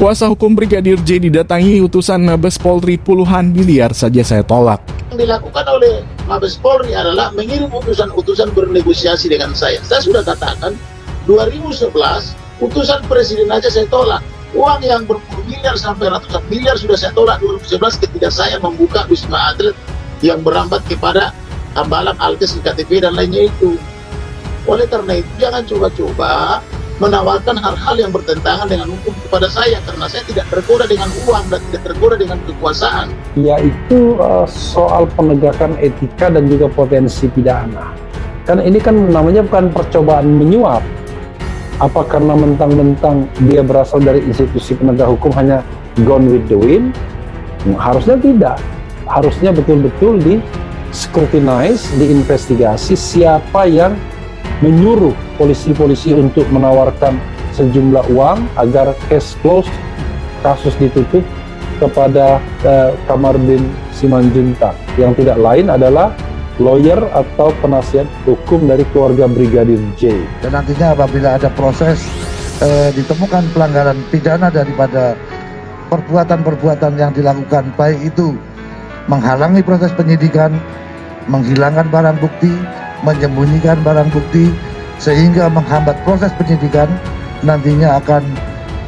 Kuasa hukum Brigadir J didatangi utusan Mabes Polri, puluhan miliar saja saya tolak. Yang dilakukan oleh Mabes Polri adalah mengirim utusan-utusan bernegosiasi dengan saya. Saya sudah katakan 2011 utusan presiden aja saya tolak. Uang yang berpuluh miliar sampai ratusan miliar sudah saya tolak 2011 ketika saya membuka Wisma Atlet yang berambat kepada Hambalang, Alkes, KTP dan lainnya itu. Oleh karena itu jangan coba-coba menawarkan hal-hal yang bertentangan dengan hukum kepada saya, karena saya tidak tergoda dengan uang dan tidak tergoda dengan kekuasaan. Yaitu soal penegakan etika dan juga potensi pidana. Karena ini kan namanya bukan percobaan menyuap. Apa karena mentang-mentang dia berasal dari institusi penegak hukum hanya gone with the wind? Harusnya tidak. Harusnya betul-betul di scrutinize, diinvestigasi siapa yang menyuruh polisi-polisi untuk menawarkan sejumlah uang agar case close, kasus ditutup kepada Kamarudin Simanjuntak, yang tidak lain adalah lawyer atau penasihat hukum dari keluarga Brigadir J. Dan nantinya apabila ada proses ditemukan pelanggaran pidana daripada perbuatan-perbuatan yang dilakukan, baik itu menghalangi proses penyidikan, menghilangkan barang bukti, menyembunyikan barang bukti, sehingga menghambat proses penyidikan, nantinya akan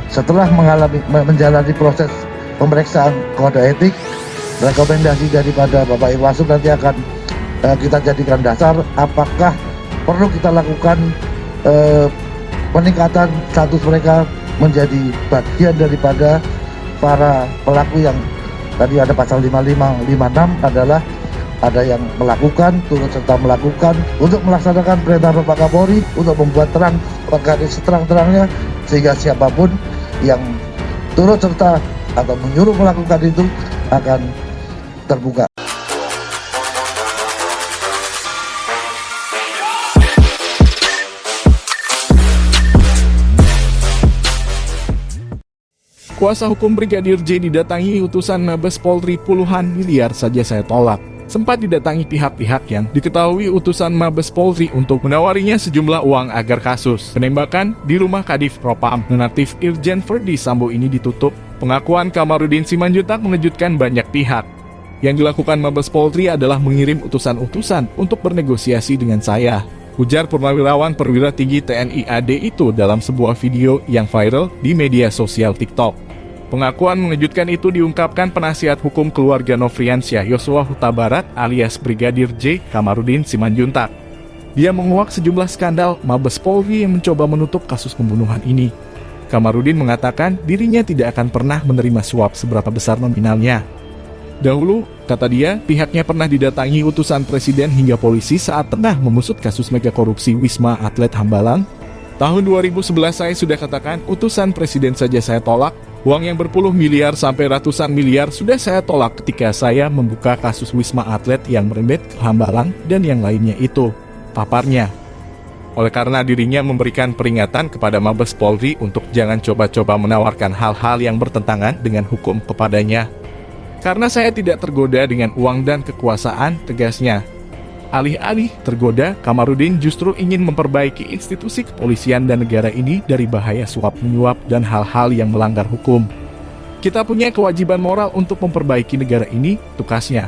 setelah menjalani proses pemeriksaan kode etik, rekomendasi daripada Bapak Irwasum nanti akan kita jadikan dasar apakah perlu kita lakukan peningkatan status mereka menjadi bagian daripada para pelaku yang tadi ada pasal 55, 56 adalah ada yang melakukan, turut serta melakukan untuk melaksanakan perintah Bapak Kapolri untuk membuat terang perkara seterang-terangnya, sehingga siapapun yang turut serta atau menyuruh melakukan itu akan terbuka. Kuasa hukum Brigadir J didatangi utusan Mabes Polri, puluhan miliar saja saya tolak. Sempat didatangi pihak-pihak yang diketahui utusan Mabes Polri untuk menawarinya sejumlah uang agar kasus penembakan di rumah Kadif Propam Nonaktif Irjen Verdi Sambo ini ditutup. Pengakuan Kamarudin Simanjuntak mengejutkan banyak pihak. Yang dilakukan Mabes Polri adalah mengirim utusan-utusan untuk bernegosiasi dengan saya, ujar Purnawirawan Perwira Tinggi TNI AD itu dalam sebuah video yang viral di media sosial TikTok. Pengakuan mengejutkan itu diungkapkan penasihat hukum keluarga Nofriansyah Yosua Huta Barat alias Brigadir J, Kamarudin Simanjuntak. Dia menguak sejumlah skandal Mabes Polri yang mencoba menutup kasus pembunuhan ini. Kamarudin mengatakan dirinya tidak akan pernah menerima suap seberapa besar nominalnya. Dahulu, kata dia, pihaknya pernah didatangi utusan presiden hingga polisi saat tengah mengusut kasus mega korupsi Wisma Atlet Hambalang. Tahun 2011 saya sudah katakan utusan presiden saja saya tolak. Uang yang berpuluh miliar sampai ratusan miliar sudah saya tolak ketika saya membuka kasus Wisma Atlet yang merembet ke Hambalang dan yang lainnya itu, paparnya. Oleh karena dirinya memberikan peringatan kepada Mabes Polri untuk jangan coba-coba menawarkan hal-hal yang bertentangan dengan hukum kepadanya. Karena saya tidak tergoda dengan uang dan kekuasaan, tegasnya. Alih-alih tergoda, Kamarudin justru ingin memperbaiki institusi kepolisian dan negara ini dari bahaya suap-menyuap dan hal-hal yang melanggar hukum. Kita punya kewajiban moral untuk memperbaiki negara ini, tukasnya.